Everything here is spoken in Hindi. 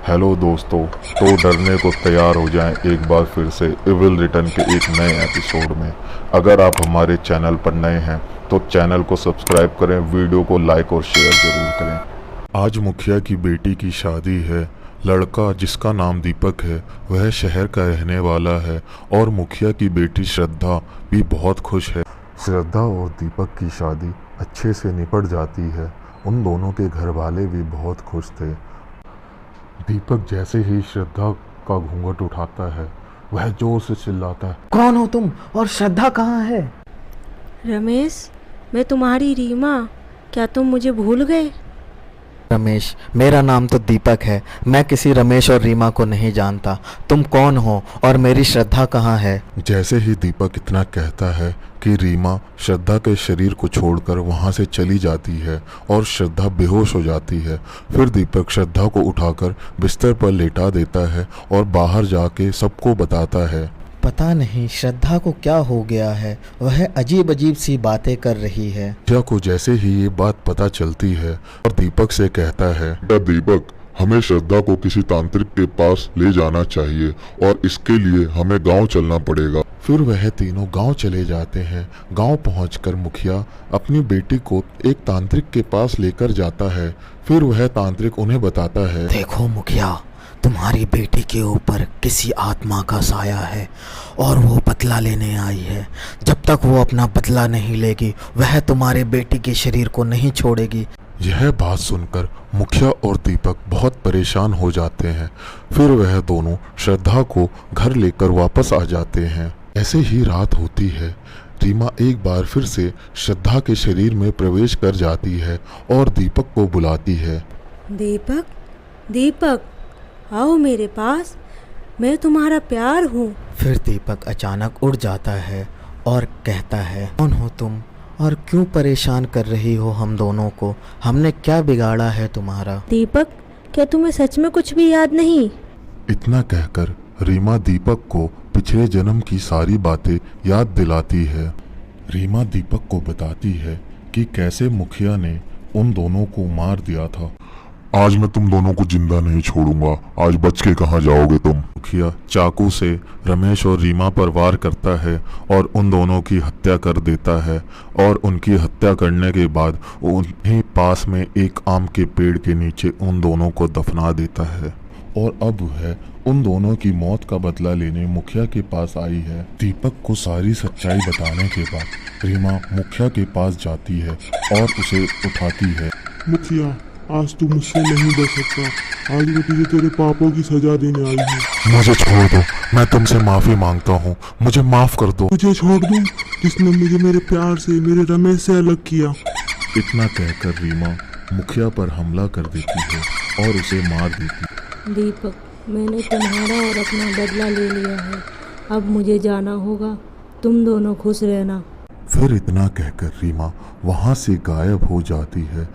हेलो दोस्तों, तो डरने को तैयार हो जाएं एक बार फिर से इविल रिटर्न के एक नए एपिसोड में। अगर आप हमारे चैनल पर नए हैं तो चैनल को सब्सक्राइब करें, वीडियो को लाइक और शेयर ज़रूर करें। आज मुखिया की बेटी की शादी है। लड़का जिसका नाम दीपक है वह शहर का रहने वाला है और मुखिया की बेटी श्रद्धा भी बहुत खुश है। श्रद्धा और दीपक की शादी अच्छे से निपट जाती है। उन दोनों के घर वाले भी बहुत खुश थे। दीपक जैसे ही श्रद्धा का घूंघट उठाता है वह जोर से चिल्लाता है, कौन हो तुम और श्रद्धा कहाँ है? रमेश, मैं तुम्हारी रीमा। क्या तुम मुझे भूल गए? रमेश, मेरा नाम तो दीपक है। मैं किसी रमेश और रीमा को नहीं जानता। तुम कौन हो और मेरी श्रद्धा कहाँ है? जैसे ही दीपक इतना कहता है कि रीमा श्रद्धा के शरीर को छोड़कर वहां से चली जाती है और श्रद्धा बेहोश हो जाती है। फिर दीपक श्रद्धा को उठाकर बिस्तर पर लेटा देता है और बाहर जाके सबको बताता है। पता नहीं श्रद्धा को क्या हो गया है, वह अजीब अजीब सी बातें कर रही है। मुखिया को जैसे ही ये बात पता चलती है और दीपक से कहता है, दीपक, हमें श्रद्धा को किसी तांत्रिक के पास ले जाना चाहिए और इसके लिए हमें गांव चलना पड़ेगा। फिर वह तीनों गांव चले जाते हैं। गांव पहुंचकर मुखिया अपनी बेटी को एक तांत्रिक के पास लेकर जाता है। फिर वह तांत्रिक उन्हें बताता है, देखो मुखिया, तुम्हारी बेटी के ऊपर किसी आत्मा का साया है और वो बदला लेने आई है। जब तक वो अपना बदला नहीं लेगी वह तुम्हारे बेटी के शरीर को नहीं छोड़ेगी। यह बात सुनकर मुखिया और दीपक बहुत परेशान हो जाते हैं। फिर वह दोनों श्रद्धा को घर लेकर वापस आ जाते हैं। ऐसे ही रात होती है। रीमा एक बार फिर से श्रद्धा के शरीर में प्रवेश कर जाती है और दीपक को बुलाती है। दीपक, दीपक, आओ मेरे पास, मैं तुम्हारा प्यार हूँ। फिर दीपक अचानक उड़ जाता है और कहता है, कौन हो तुम और क्यों परेशान कर रही हो हम दोनों को? हमने क्या बिगाड़ा है तुम्हारा? दीपक, क्या तुम्हें सच में कुछ भी याद नहीं? इतना कहकर रीमा दीपक को पिछले जन्म की सारी बातें याद दिलाती है। रीमा दीपक को बताती है कि कैसे मुखिया ने उन दोनों को मार दिया था। आज मैं तुम दोनों को जिंदा नहीं छोड़ूंगा। आज बच के कहाँ जाओगे तुम? मुखिया चाकू से रमेश और रीमा पर वार करता है और उन दोनों की हत्या कर देता है और उनकी हत्या करने के बाद उन्हें पास में एक आम के पेड़ के नीचे उन दोनों को दफना देता है। और अब वह उन दोनों की मौत का बदला लेने मुखिया के पास आई है। दीपक को सारी सच्चाई बताने के बाद रीमा मुखिया के पास जाती है और उसे उठाती है। मुखिया, आज तू मुझसे नहीं बच सकता। आज मैं तुझे तेरे पापों की सजा देने आई हूँ। मुझे छोड़ दो, मैं तुमसे माफी मांगता हूँ, मुझे माफ कर दो। मुझे छोड़ दूँ जिसने मुझे मेरे प्यार से, मेरे रमेश से अलग किया। इतना कहकर रीमा मुखिया पर हमला कर देती है और उसे मार देती। दीपक, मैंने तुम्हारा और अपना बदला ले लिया है। अब मुझे जाना होगा। तुम दोनों खुश रहना। फिर इतना कहकर रीमा वहां से गायब हो जाती है।